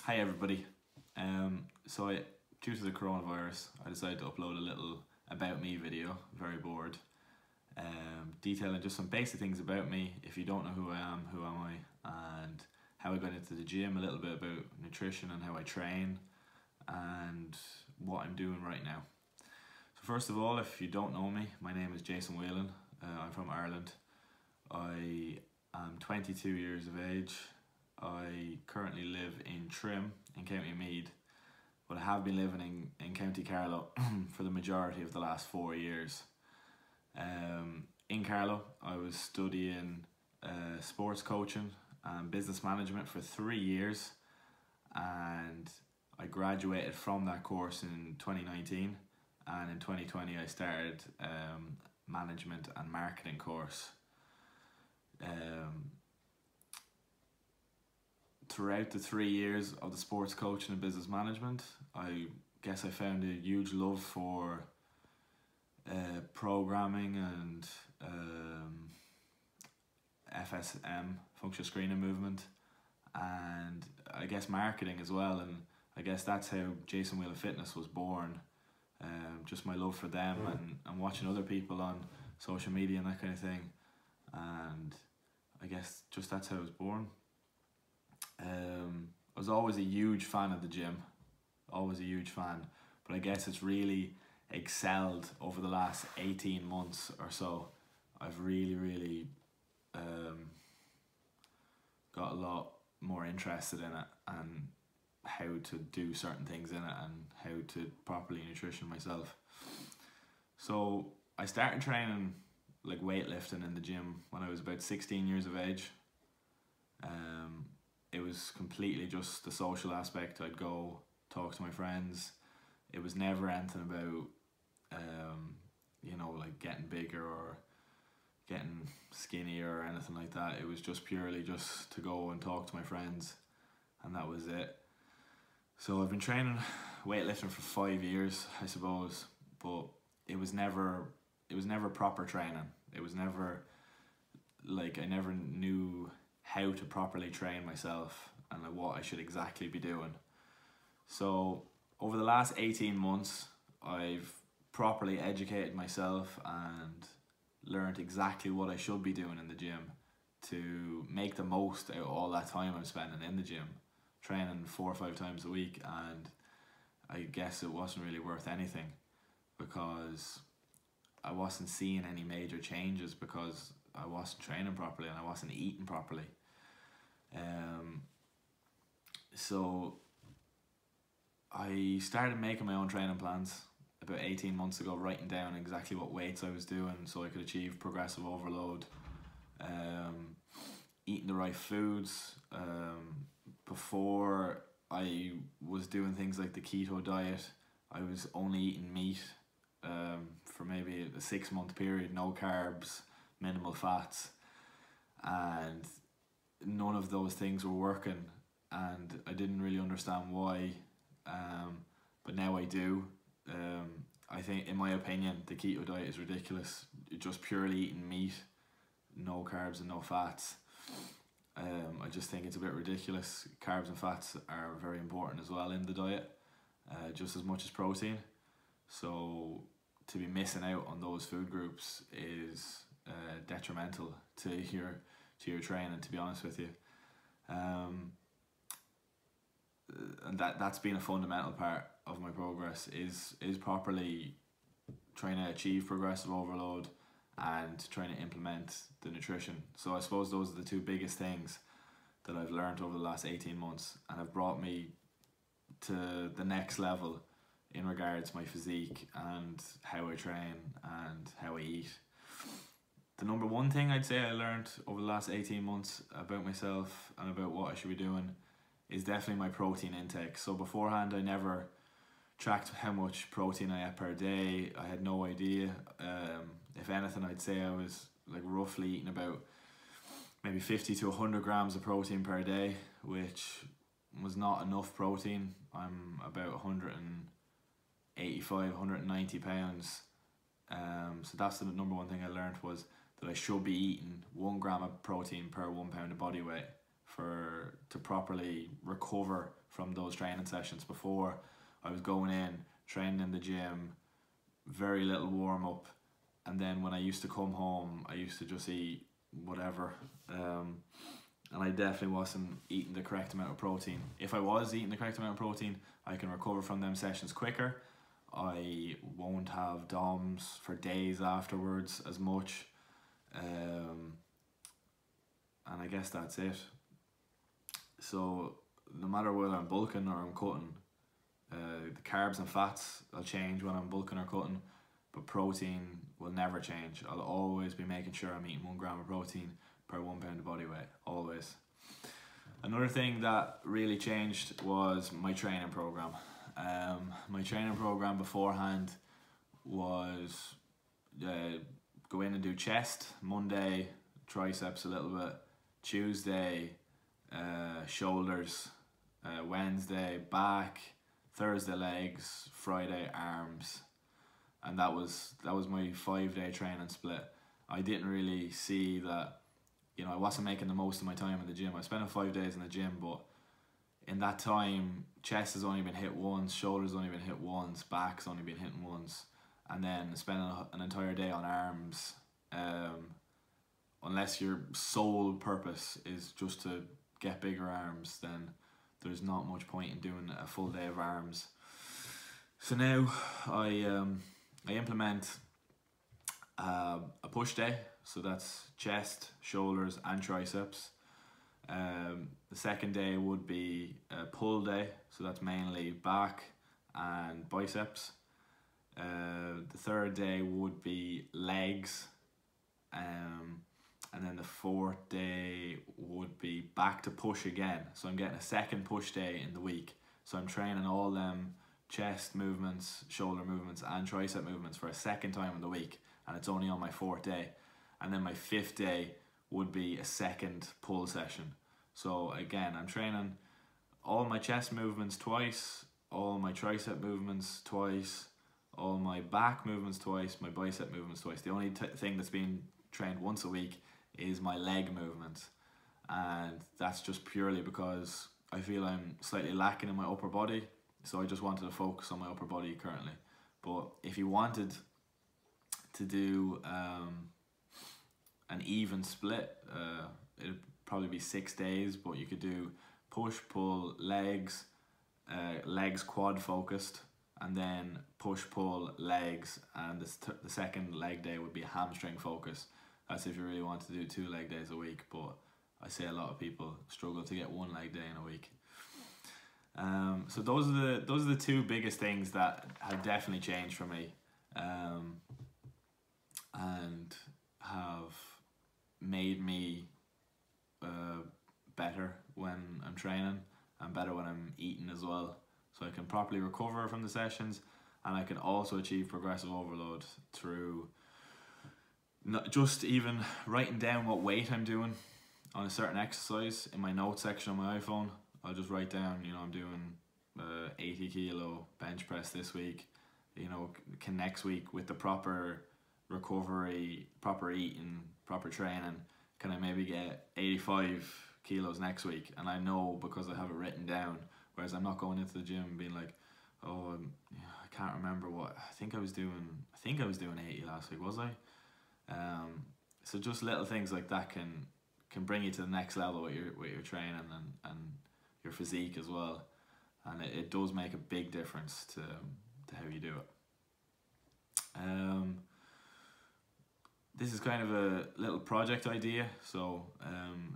Hi everybody. Due to the coronavirus, I decided to upload a little about me video. Very bored. Detailing just some basic things about me. If you don't know who I am, who am I, and how I got into the gym, a little bit about nutrition and how I train, and what I'm doing right now. So first of all, if you don't know me, my name is Jason Whelan. I'm from Ireland. I am 22 years of age. I currently live in Trim in County Meath, but I have been living in County Carlow for the majority of the last 4 years. In Carlow, I was studying sports coaching and business management for 3 years, and I graduated from that course in 2019, and in 2020 I started management and marketing course. Throughout the 3 years of the sports coaching and business management, I guess I found a huge love for programming and FSM, functional screening movement, and I guess marketing as well. And I guess that's how Jason Whelan Fitness was born. Just my love for them and watching other people on social media and that kind of thing. And I guess just that's how it was born. I was always a huge fan of the gym, always a huge fan, but I guess it's really excelled over the last 18 months or so. I've really got a lot more interested in it and how to do certain things in it and how to properly nutrition myself. So I started training like weightlifting in the gym when I was about 16 years of age. It was completely just the social aspect. I'd go talk to my friends. It was never anything about like getting bigger or getting skinnier or anything like that. It was just purely just to go and talk to my friends, and that was it. So I've been training weightlifting for 5 years, I suppose, but it was never proper training. It was never like, I never knew how to properly train myself and like what I should exactly be doing. So over the last 18 months, I've properly educated myself and learned exactly what I should be doing in the gym to make the most out of all that time I'm spending in the gym, training 4 or 5 times a week. And I guess it wasn't really worth anything because I wasn't seeing any major changes because I wasn't training properly and I wasn't eating properly. So I started making my own training plans about 18 months ago, writing down exactly what weights I was doing so I could achieve progressive overload, eating the right foods. Before I was doing things like the Keto Diet, I was only eating meat for maybe a 6-month period, no carbs, minimal fats, and none of those things were working, and I didn't really understand why, but now I do. I think, in my opinion, the keto diet is ridiculous. You're just purely eating meat, no carbs and no fats. I just think it's a bit ridiculous. Carbs and fats are very important as well in the diet, just as much as protein. So to be missing out on those food groups is detrimental to your training, to be honest with you. And that's been a fundamental part of my progress, is properly trying to achieve progressive overload and trying to implement the nutrition. So I suppose those are the two biggest things that I've learned over the last 18 months and have brought me to the next level in regards to my physique and how I train and how I eat. The number one thing I'd say I learned over the last 18 months about myself and about what I should be doing is definitely my protein intake. So beforehand, I never tracked how much protein I ate per day. I had no idea. If anything, I'd say I was like roughly eating about maybe 50 to 100 grams of protein per day, which was not enough protein. I'm about 185, 190 pounds. So that's the number one thing I learned, was that I should be eating 1 gram of protein per 1 pound of body weight to properly recover from those training sessions. Before, I was going in, training in the gym, very little warm up, and then when I used to come home, I used to just eat whatever, and I definitely wasn't eating the correct amount of protein. If I was eating the correct amount of protein, I can recover from them sessions quicker. I won't have DOMs for days afterwards as much, and I guess that's it. So no matter whether I'm bulking or I'm cutting, the carbs and fats will change when I'm bulking or cutting, but protein will never change. I'll always be making sure I'm eating 1 gram of protein per 1 pound of body weight, always. Another thing that really changed was my training program. My training program beforehand was go in and do chest, Monday triceps a little bit, Tuesday shoulders, Wednesday back, Thursday legs, Friday arms, and that was my 5-day training split. I didn't really see that, you know, I wasn't making the most of my time in the gym. I was spending 5 days in the gym, but in that time, chest has only been hit once, shoulders only been hit once, back's only been hit once, and then spending an entire day on arms, unless your sole purpose is just to get bigger arms, then there's not much point in doing a full day of arms. So now I implement a push day, so that's chest, shoulders and triceps. The second day would be a pull day, so that's mainly back and biceps. The third day would be legs, and then the fourth day would be back to push again. So I'm getting a second push day in the week. So I'm training all them chest movements, shoulder movements and tricep movements for a second time in the week, and it's only on my 4th day. And then my 5th day would be a second pull session. So again, I'm training all my chest movements twice, all my tricep movements twice, all my back movements twice, my bicep movements twice. The only thing that's being trained once a week is my leg movements, and that's just purely because I feel I'm slightly lacking in my upper body, so I just wanted to focus on my upper body currently. But if you wanted to do an even split, it'd probably be 6 days, but you could do push, pull, legs, legs quad focused, and then push, pull, legs, and the second leg day would be hamstring focus. That's if you really want to do 2 leg days a week, but I say a lot of people struggle to get 1 leg day in a week. So those are the 2 biggest things that have definitely changed for me, and have made me better when I'm training and better when I'm eating as well. So I can properly recover from the sessions, and I can also achieve progressive overload through not just even writing down what weight I'm doing on a certain exercise in my notes section on my iPhone. I'll just write down, you know, I'm doing 80 kilo bench press this week. You know, can next week with the proper recovery, proper eating, proper training, can I maybe get 85 kilos next week? And I know because I have it written down, whereas I'm not going into the gym and being like, oh, I can't remember what, I think I was doing 80 last week, was I? So just little things like that can bring you to the next level with your training and your physique as well, and it does make a big difference to how you do it. This is kind of a little project idea, so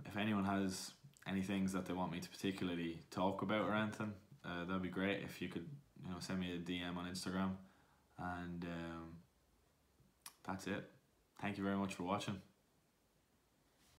if anyone has any things that they want me to particularly talk about or anything, that'd be great if you could, you know, send me a DM on Instagram, and that's it. Thank you very much for watching.